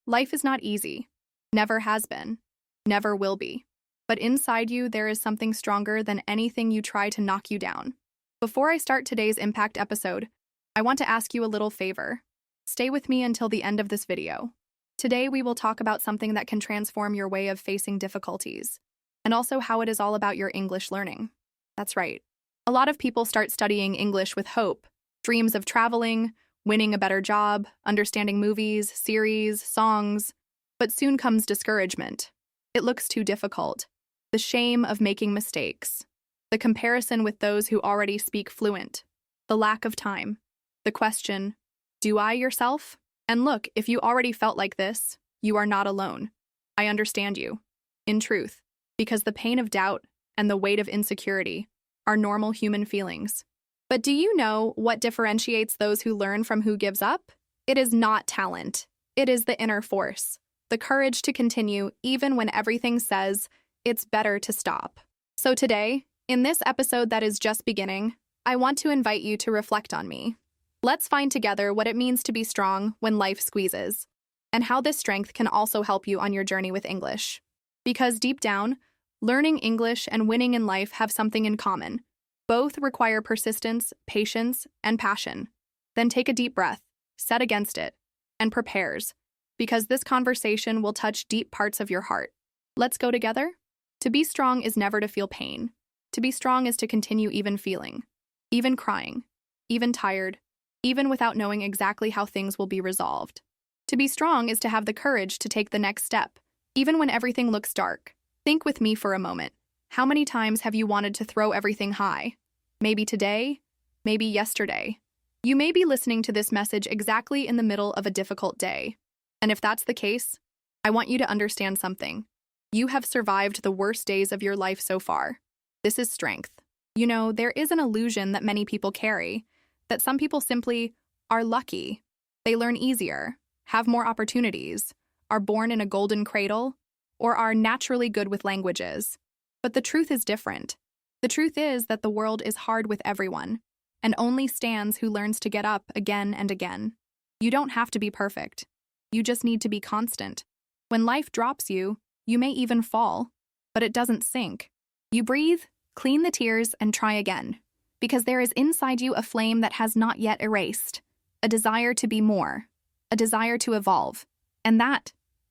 Life is not easy. Never has been. Never will be. But inside you, there is something stronger than anything you try to knock you down. Before I start today's Impact episode, I want to ask you a little favor. Stay with me until the end of this video. Today, we will talk about something that can transform your way of facing difficulties, and also how it is all about your English learning. That's right. A lot of people start studying English with hope, dreams of traveling, winning a better job, understanding movies, series, songs, but soon comes discouragement. It looks too difficult. The shame of making mistakes. The comparison with those who already speak fluent. The lack of time. The question, do I yourself? And look, if you already felt like this, you are not alone. I understand you. In truth, because the pain of doubt and the weight of insecurity are normal human feelings. But do you know what differentiates those who learn from who gives up? It is not talent. It is the inner force, the courage to continue even when everything says it's better to stop. So today, in this episode that is just beginning, I want to invite you to reflect on me. Let's find together what it means to be strong when life squeezes, and how this strength can also help you on your journey with English. Because deep down, learning English and winning in life have something in common. Both require persistence, patience, and passion. Then take a deep breath, set against it, and prepares, because this conversation will touch deep parts of your heart. Let's go together? To be strong is never to feel pain. To be strong is to continue even feeling, even crying, even tired, even without knowing exactly how things will be resolved. To be strong is to have the courage to take the next step, even when everything looks dark. Think with me for a moment. How many times have you wanted to throw everything high? Maybe today, maybe yesterday. You may be listening to this message exactly in the middle of a difficult day. And if that's the case, I want you to understand something. You have survived the worst days of your life so far. This is strength. You know, there is an illusion that many people carry, that some people simply are lucky. They learn easier, have more opportunities, are born in a golden cradle, or are naturally good with languages. But the truth is different. The truth is that the world is hard with everyone, and only stands who learns to get up again and again. You don't have to be perfect. You just need to be constant. When life drops you, you may even fall, but it doesn't sink. You breathe, clean the tears, and try again. Because there is inside you a flame that has not yet erased, a desire to be more, a desire to evolve. And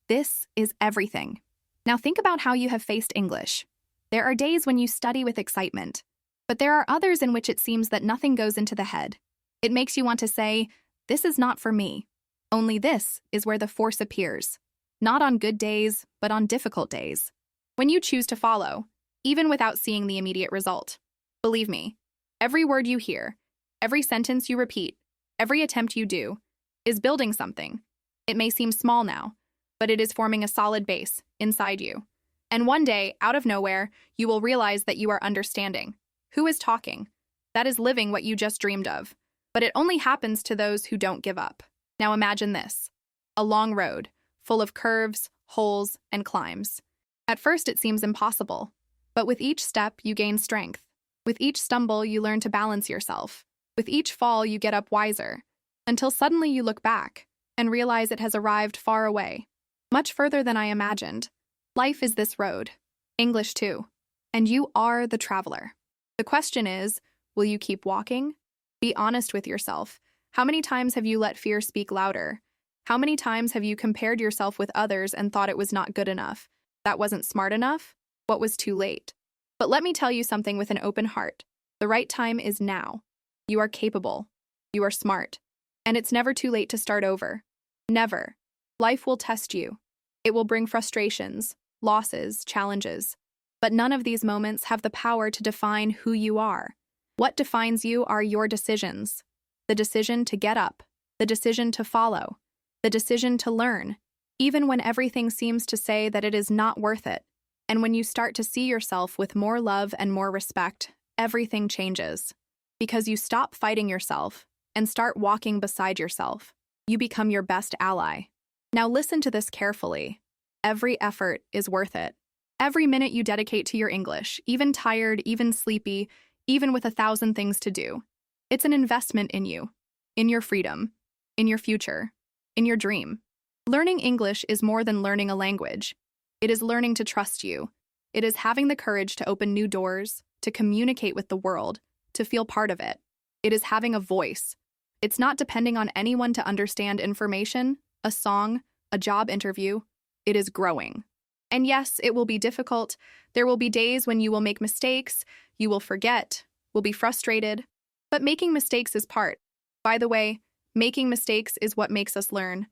this is everything. Now think about how you have faced English. There are days when you study with excitement, but there are others in which it seems that nothing goes into the head. It makes you want to say, this is not for me. Only this is where the force appears. Not on good days, but on difficult days. When you choose to follow, even without seeing the immediate result. Believe me, every word you hear, every sentence you repeat, every attempt you do, is building something. It may seem small now, but it is forming a solid base inside you. And one day, out of nowhere, you will realize that you are understanding. Who is talking? That is living what you just dreamed of. But it only happens to those who don't give up. Now imagine this. A long road, full of curves, holes, and climbs. At first, it seems impossible. But with each step, you gain strength. With each stumble, you learn to balance yourself. With each fall, you get up wiser. Until suddenly you look back and realize it has arrived far away. Much further than I imagined. Life is this road. English too. And you are the traveler. The question is, will you keep walking? Be honest with yourself. How many times have you let fear speak louder? How many times have you compared yourself with others and thought it was not good enough? That wasn't smart enough? What was too late? But let me tell you something with an open heart. The right time is now. You are capable. You are smart. And it's never too late to start over. Never. Life will test you. It will bring frustrations, losses, challenges. But none of these moments have the power to define who you are. What defines you are your decisions. The decision to get up. The decision to follow. The decision to learn. Even when everything seems to say that it is not worth it. And when you start to see yourself with more love and more respect, everything changes. Because you stop fighting yourself and start walking beside yourself. You become your best ally. Now listen to this carefully. Every effort is worth it. Every minute you dedicate to your English, even tired, even sleepy, even with 1,000 things to do. It's an investment in you, in your freedom, in your future, in your dream. Learning English is more than learning a language. It is learning to trust you. It is having the courage to open new doors, to communicate with the world, to feel part of it. It is having a voice. It's not depending on anyone to understand information, a song, a job interview. It is growing. And yes, it will be difficult. There will be days when you will make mistakes, you will forget, will be frustrated. But making mistakes is part. By the way, making mistakes is what makes us learn.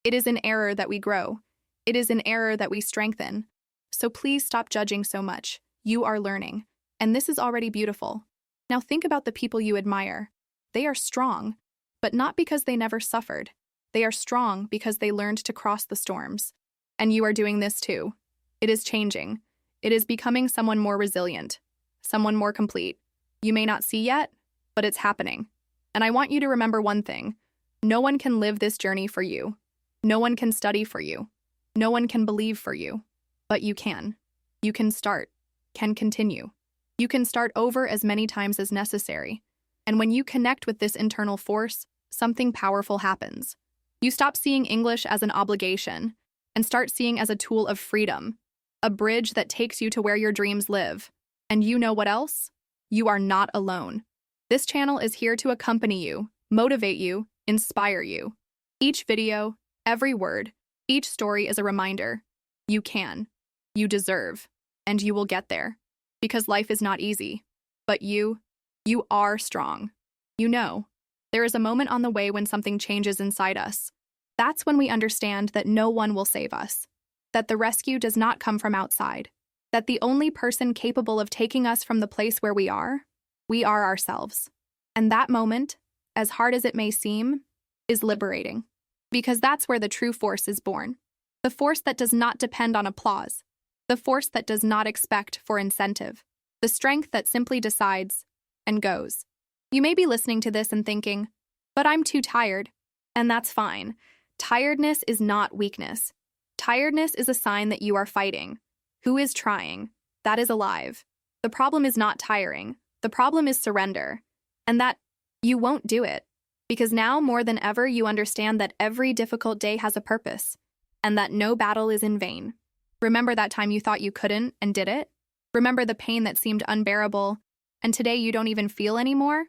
It is in error that we grow. It is in error that we strengthen. So please stop judging so much. You are learning. And this is already beautiful. Now think about the people you admire. They are strong, but not because they never suffered. They are strong because they learned to cross the storms. And you are doing this too. It is changing. It is becoming someone more resilient, someone more complete. You may not see yet, but it's happening. And I want you to remember one thing. No one can live this journey for you. No one can study for you. No one can believe for you. But you can. You can start, can continue. You can start over as many times as necessary. And when you connect with this internal force, something powerful happens. You stop seeing English as an obligation and start seeing as a tool of freedom, a bridge that takes you to where your dreams live. And you know what else? You are not alone. This channel is here to accompany you, motivate you, inspire you. Each video, every word, each story is a reminder. You can, you deserve, and you will get there. Because life is not easy. But you are strong. You know, there is a moment on the way when something changes inside us. That's when we understand that no one will save us. That the rescue does not come from outside. That the only person capable of taking us from the place where we are ourselves. And that moment, as hard as it may seem, is liberating. Because that's where the true force is born. The force that does not depend on applause. The force that does not expect for incentive. The strength that simply decides and goes. You may be listening to this and thinking, but I'm too tired. And that's fine. Tiredness is not weakness. Tiredness is a sign that you are fighting. Who is trying? That is alive. The problem is not tiring. The problem is surrender. And that you won't do it. Because now more than ever you understand that every difficult day has a purpose. And that no battle is in vain. Remember that time you thought you couldn't and did it? Remember the pain that seemed unbearable, and today you don't even feel anymore?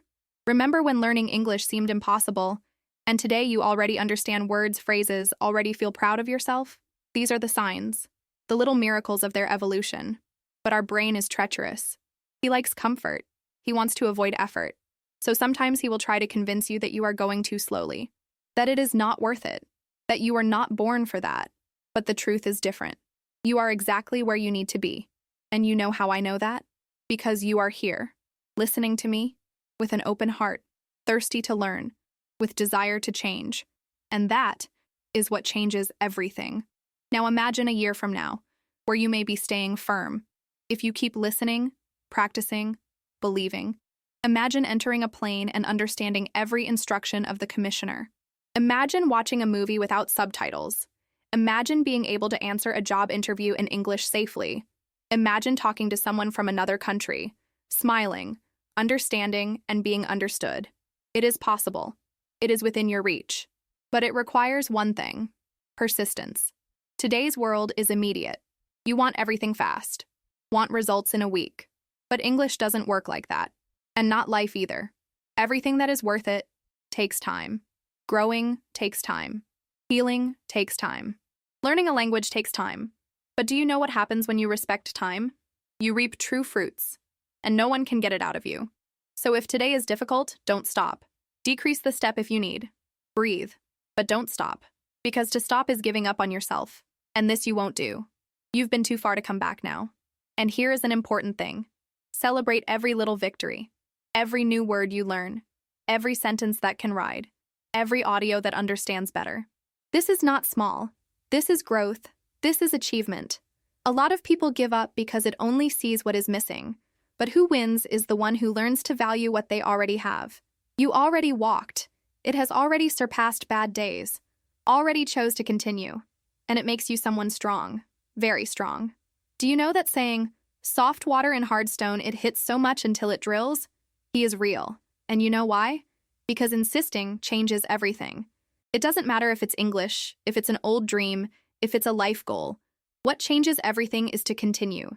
Remember when learning English seemed impossible, and today you already understand words, phrases, already feel proud of yourself? These are the signs, the little miracles of their evolution. But our brain is treacherous. He likes comfort. He wants to avoid effort. So sometimes he will try to convince you that you are going too slowly, that it is not worth it, that you are not born for that. But the truth is different. You are exactly where you need to be. And you know how I know that? Because you are here, listening to me, with an open heart, thirsty to learn, with desire to change. And that is what changes everything. Now imagine a year from now, where you may be staying firm. If you keep listening, practicing, believing. Imagine entering a plane and understanding every instruction of the commissioner. Imagine watching a movie without subtitles. Imagine being able to answer a job interview in English safely. Imagine talking to someone from another country, smiling, understanding, and being understood. It is possible. It is within your reach. But it requires one thing: persistence. Today's world is immediate. You want everything fast. Want results in a week. But English doesn't work like that. And not life either. Everything that is worth it takes time. Growing takes time. Healing takes time. Learning a language takes time. But do you know what happens when you respect time? You reap true fruits, and no one can get it out of you. So if today is difficult, don't stop. Decrease the step if you need. Breathe, but don't stop. Because to stop is giving up on yourself, and this you won't do. You've been too far to come back now. And here is an important thing. Celebrate every little victory, every new word you learn, every sentence that can ride, every audio that understands better. This is not small. This is growth. This is achievement. A lot of people give up because it only sees what is missing. But who wins is the one who learns to value what they already have. You already walked. It has already surpassed bad days. Already chose to continue. And it makes you someone strong. Very strong. Do you know that saying, soft water in hard stone, it hits so much until it drills? He is real. And you know why? Because insisting changes everything. It doesn't matter if it's English, if it's an old dream, if it's a life goal. What changes everything is to continue,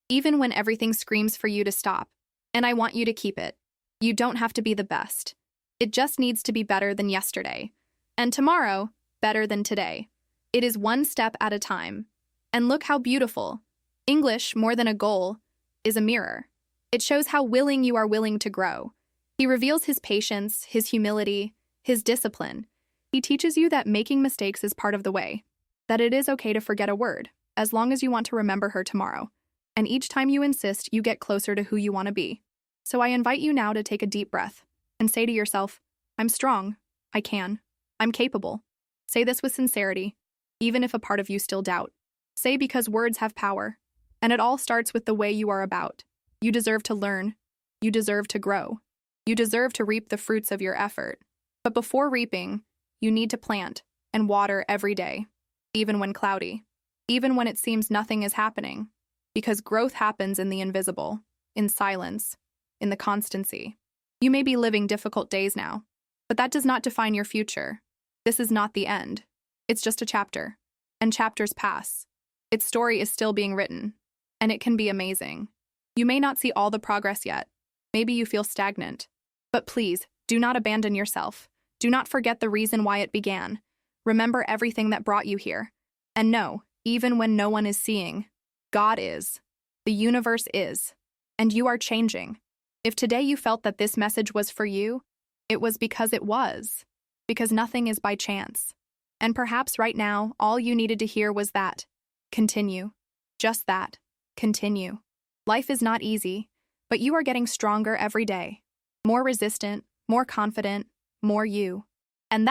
even when everything screams for you to stop. And I want you to keep it. You don't have to be the best. It just needs to be better than yesterday. And tomorrow, better than today. It is one step at a time. And look how beautiful. English, more than a goal, is a mirror. It shows how willing you are willing to grow. He reveals his patience, his humility, his discipline. He teaches you that making mistakes is part of the way, that it is okay to forget a word, as long as you want to remember her tomorrow. And each time you insist, you get closer to who you want to be. So I invite you now to take a deep breath and say to yourself, I'm strong, I can, I'm capable. Say this with sincerity, even if a part of you still doubt. Say because words have power, and it all starts with the way you are about. You deserve to learn. You deserve to grow. You deserve to reap the fruits of your effort. But before reaping, you need to plant and water every day, even when cloudy, even when it seems nothing is happening, because growth happens in the invisible, in silence, in the constancy. You may be living difficult days now, but that does not define your future. This is not the end. It's just a chapter, and chapters pass. Its story is still being written, and it can be amazing. You may not see all the progress yet. Maybe you feel stagnant. But please, do not abandon yourself. Do not forget the reason why it began. Remember everything that brought you here. And know, even when no one is seeing, God is. The universe is. And you are changing. If today you felt that this message was for you, it was because it was. Because nothing is by chance. And perhaps right now, all you needed to hear was that. Continue. Just that. Continue. Life is not easy, but you are getting stronger every day. More resistant, more confident, more you. And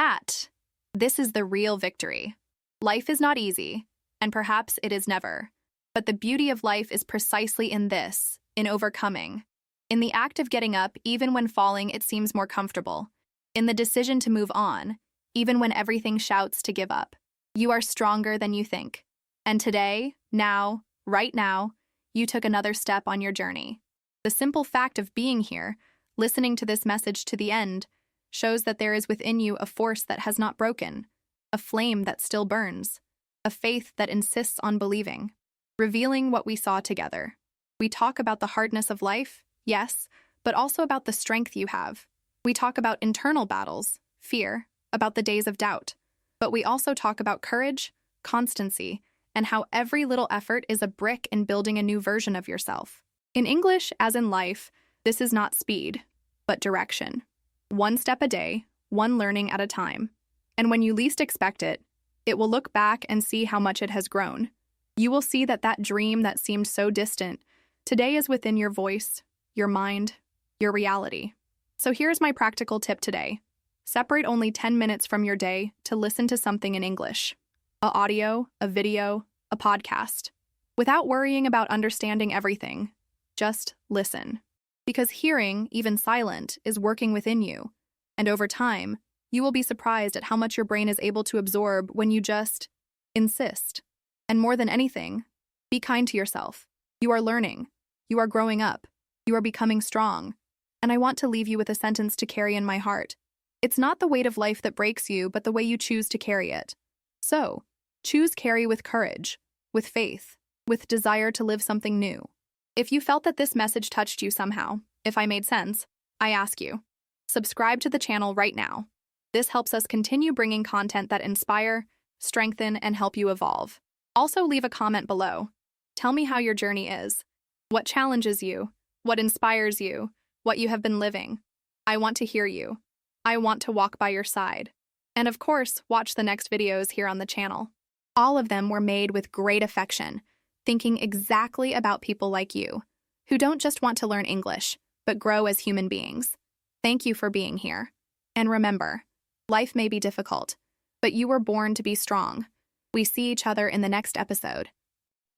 this is the real victory. Life is not easy, and perhaps it is never. But the beauty of life is precisely in this, in overcoming. In the act of getting up, even when falling it seems more comfortable. In the decision to move on, even when everything shouts to give up. You are stronger than you think. And today, now, right now, you took another step on your journey. The simple fact of being here, listening to this message to the end, shows that there is within you a force that has not broken, a flame that still burns, a faith that insists on believing. Revealing what we saw together. We talk about the hardness of life, yes, but also about the strength you have. We talk about internal battles, fear, about the days of doubt. But we also talk about courage, constancy, and how every little effort is a brick in building a new version of yourself. In English, as in life, this is not speed, but direction. One step a day, one learning at a time. And when you least expect it, it will look back and see how much it has grown. You will see that that dream that seemed so distant today is within your voice, your mind, your reality. So here's my practical tip today. Separate only 10 minutes from your day to listen to something in English. An audio, a video, a podcast. Without worrying about understanding everything, just listen. Because hearing, even silent, is working within you. And over time, you will be surprised at how much your brain is able to absorb when you just insist. And more than anything, be kind to yourself. You are learning. You are growing up. You are becoming strong. And I want to leave you with a sentence to carry in my heart. It's not the weight of life that breaks you, but the way you choose to carry it. So, choose carry with courage, with faith, with desire to live something new. If you felt that this message touched you somehow, if I made sense, I ask you, subscribe to the channel right now. This helps us continue bringing content that inspire, strengthen, and help you evolve. Also leave a comment below. Tell me how your journey is. What challenges you? What inspires you? What you have been living? I want to hear you. I want to walk by your side. And of course, watch the next videos here on the channel. All of them were made with great affection, thinking exactly about people like you, who don't just want to learn English, but grow as human beings. Thank you for being here. And remember, life may be difficult, but you were born to be strong. We see each other in the next episode.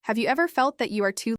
Have you ever felt that you are too